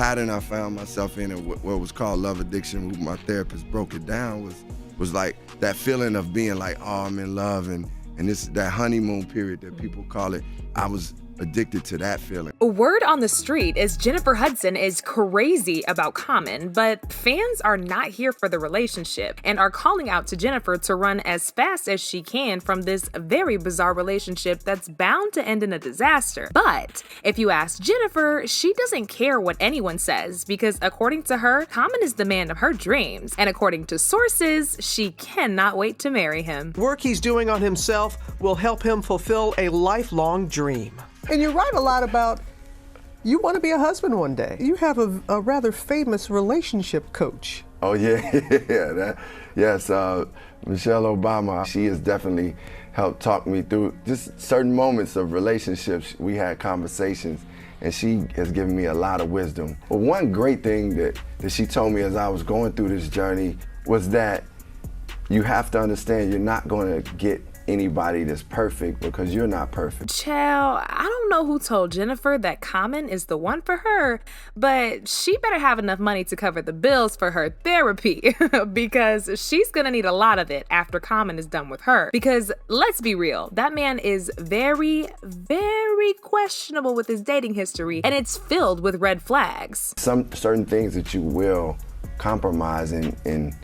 pattern I found myself in, and what was called love addiction, who my therapist broke it down, was like that feeling of being like, oh, I'm in love, and this that honeymoon period that people call it. I was addicted to that feeling. Word on the street is Jennifer Hudson is crazy about Common, but fans are not here for the relationship and are calling out to Jennifer to run as fast as she can from this very bizarre relationship that's bound to end in a disaster. But if you ask Jennifer, she doesn't care what anyone says because according to her, Common is the man of her dreams, and according to sources, she cannot wait to marry him. Work he's doing on himself will help him fulfill a lifelong dream. And you write a lot about you want to be a husband one day. You have a rather famous relationship coach. Oh, yeah, yes, Michelle Obama. She has definitely helped talk me through just certain moments of relationships. We had conversations, and she has given me a lot of wisdom. But one great thing that she told me as I was going through this journey was that you have to understand you're not going to get anybody that's perfect because you're not perfect. Child, I don't know who told Jennifer that Common is the one for her, but she better have enough money to cover the bills for her therapy because she's gonna need a lot of it after Common is done with her. Because let's be real, that man is very, very questionable with his dating history, and it's filled with red flags. Some certain things that you will compromise in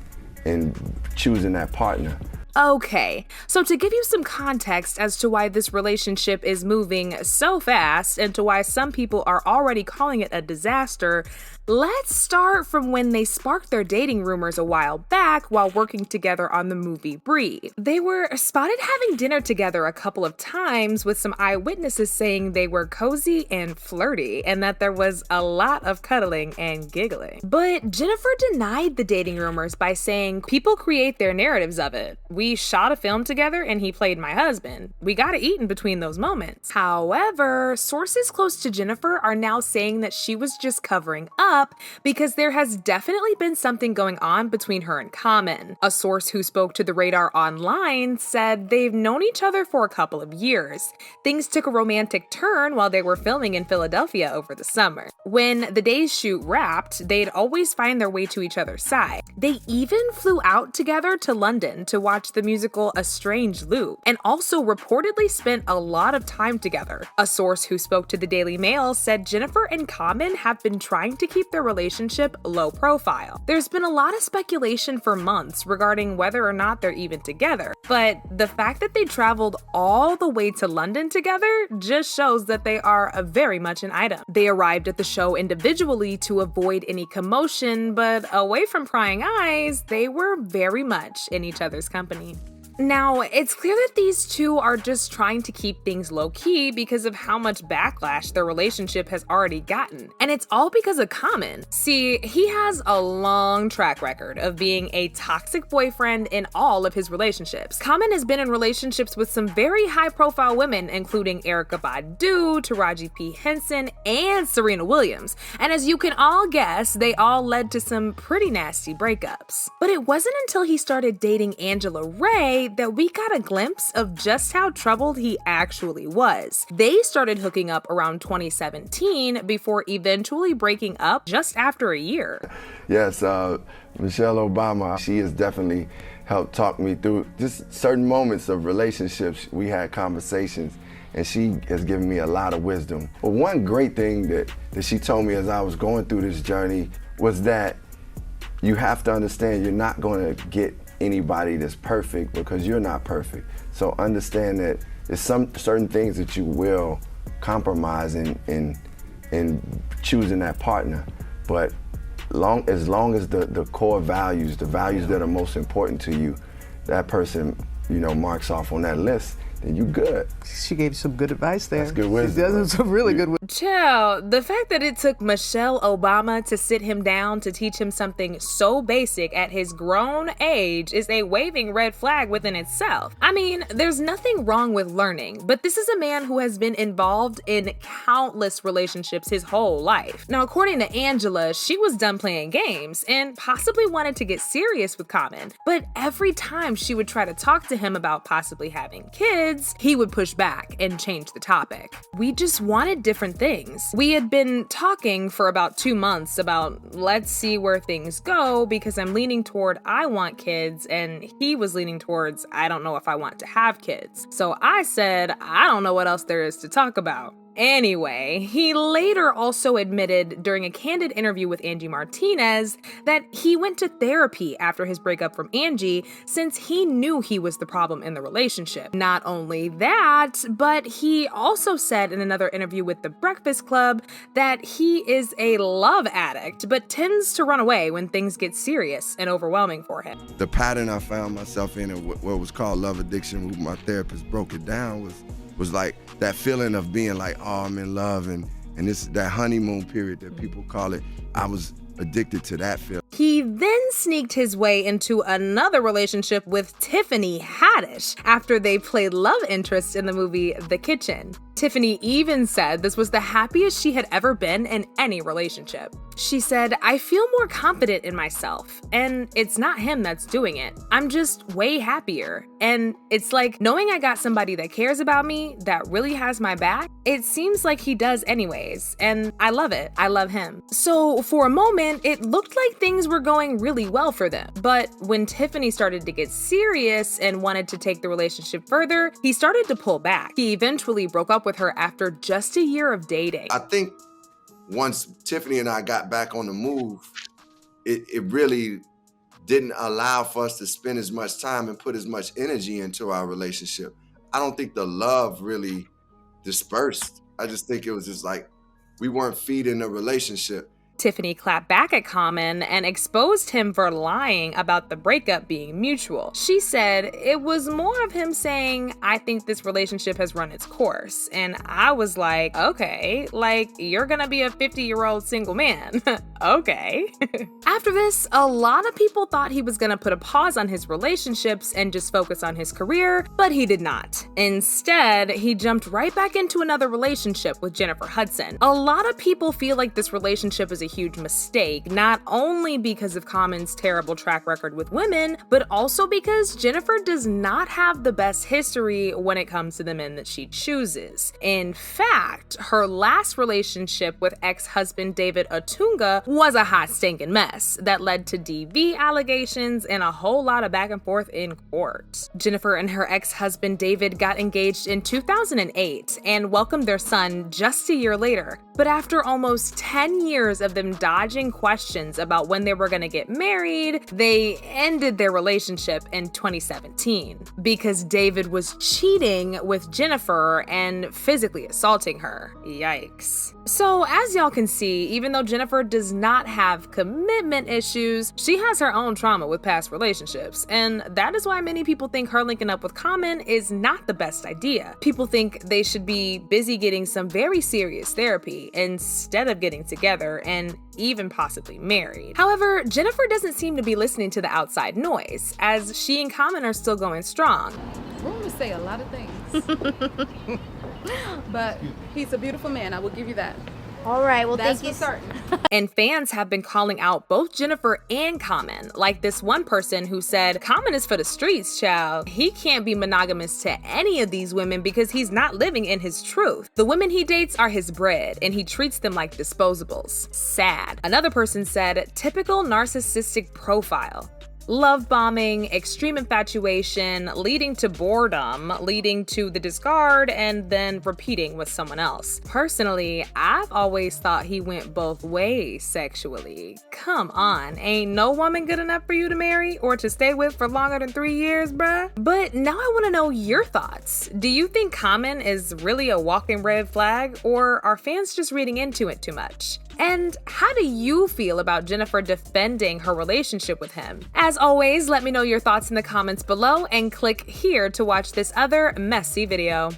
choosing that partner. Okay, so to give you some context as to why this relationship is moving so fast and to why some people are already calling it a disaster, let's start from when they sparked their dating rumors a while back while working together on the movie Breathe. They were spotted having dinner together a couple of times with some eyewitnesses saying they were cozy and flirty and that there was a lot of cuddling and giggling. But Jennifer denied the dating rumors by saying people create their narratives of it. We shot a film together and he played my husband. We gotta eat in between those moments. However, sources close to Jennifer are now saying that she was just covering up because there has definitely been something going on between her and Common. A source who spoke to The Radar Online said they've known each other for a couple of years. Things took a romantic turn while they were filming in Philadelphia over the summer. When the day's shoot wrapped, they'd always find their way to each other's side. They even flew out together to London to watch the musical A Strange Loop, and also reportedly spent a lot of time together. A source who spoke to the Daily Mail said Jennifer and Common have been trying to keep their relationship low profile. There's been a lot of speculation for months regarding whether or not they're even together, but the fact that they traveled all the way to London together just shows that they are very much an item. They arrived at the show individually to avoid any commotion, but away from prying eyes, they were very much in each other's company. Now, it's clear that these two are just trying to keep things low-key because of how much backlash their relationship has already gotten. And it's all because of Common. See, he has a long track record of being a toxic boyfriend in all of his relationships. Common has been in relationships with some very high-profile women, including Erykah Badu, Taraji P. Henson, and Serena Williams. And as you can all guess, they all led to some pretty nasty breakups. But it wasn't until he started dating Angela Ray that we got a glimpse of just how troubled he actually was. They started hooking up around 2017 before eventually breaking up just after a year. Yes, Michelle Obama, she has definitely helped talk me through just certain moments of relationships. We had conversations, and she has given me a lot of wisdom. But one great thing that she told me as I was going through this journey was that you have to understand you're not going to get anybody that's perfect because you're not perfect. So understand that there's some certain things that you will compromise in choosing that partner. But as long as the core values, the values that are most important to you, that person, marks off on that list, then you good. She gave you some good advice there. That's good wisdom. She does some really good wisdom. Child, the fact that it took Michelle Obama to sit him down to teach him something so basic at his grown age is a waving red flag within itself. I mean, there's nothing wrong with learning, but this is a man who has been involved in countless relationships his whole life. Now, according to Angela, she was done playing games and possibly wanted to get serious with Common, but every time she would try to talk to him about possibly having kids, he would push back and change the topic. We just wanted different things. We had been talking for about 2 months about let's see where things go because I'm leaning toward I want kids and he was leaning towards I don't know if I want to have kids. So I said, I don't know what else there is to talk about. Anyway, he later also admitted during a candid interview with Angie Martinez that he went to therapy after his breakup from Angie since he knew he was the problem in the relationship. Not only that, but he also said in another interview with The Breakfast Club that he is a love addict, but tends to run away when things get serious and overwhelming for him. The pattern I found myself in, what was called love addiction, who my therapist broke it down, was like that feeling of being like, oh, I'm in love, and this that honeymoon period that people call it. I was addicted to that feeling. He then sneaked his way into another relationship with Tiffany Haddish after they played love interest in the movie The Kitchen. Tiffany even said this was the happiest she had ever been in any relationship. She said, I feel more confident in myself, and it's not him that's doing it. I'm just way happier. And it's like knowing I got somebody that cares about me, that really has my back. It seems like he does anyways, and I love it. I love him. So for a moment, it looked like things were going really well for them. But when Tiffany started to get serious and wanted to take the relationship further, he started to pull back. He eventually broke up with her after just a year of dating. I think once Tiffany and I got back on the move, it really didn't allow for us to spend as much time and put as much energy into our relationship. I don't think the love really dispersed. I just think it was just like we weren't feeding the relationship. Tiffany clapped back at Common and exposed him for lying about the breakup being mutual. She said it was more of him saying, I think this relationship has run its course. And I was like, okay, like you're gonna be a 50-year-old single man. Okay. After this, a lot of people thought he was gonna put a pause on his relationships and just focus on his career, but he did not. Instead, he jumped right back into another relationship with Jennifer Hudson. A lot of people feel like this relationship is a huge mistake, not only because of Common's terrible track record with women, but also because Jennifer does not have the best history when it comes to the men that she chooses. In fact, her last relationship with ex-husband David Otunga was a hot stinking mess that led to DV allegations and a whole lot of back and forth in court. Jennifer and her ex-husband David got engaged in 2008 and welcomed their son just a year later. But after almost 10 years of them dodging questions about when they were going to get married, they ended their relationship in 2017 because David was cheating with Jennifer and physically assaulting her. Yikes. So as y'all can see, even though Jennifer does not have commitment issues, she has her own trauma with past relationships, and that is why many people think her linking up with Common is not the best idea. People think they should be busy getting some very serious therapy instead of getting together and even possibly married. However, Jennifer doesn't seem to be listening to the outside noise, as she and Common are still going strong. Rumors say a lot of things. But he's a beautiful man, I will give you that. All right, well, That's thank you. for certain. And fans have been calling out both Jennifer and Common, like this one person who said, Common is for the streets, child. He can't be monogamous to any of these women because he's not living in his truth. The women he dates are his bread, and he treats them like disposables. Sad. Another person said, typical narcissistic profile. Love bombing, extreme infatuation, leading to boredom, leading to the discard, and then repeating with someone else. Personally, I've always thought he went both ways sexually. Come on, ain't no woman good enough for you to marry or to stay with for longer than 3 years, bruh? But now I want to know your thoughts. Do you think Common is really a walking red flag, or are fans just reading into it too much? And how do you feel about Jennifer defending her relationship with him? As always, let me know your thoughts in the comments below and click here to watch this other messy video.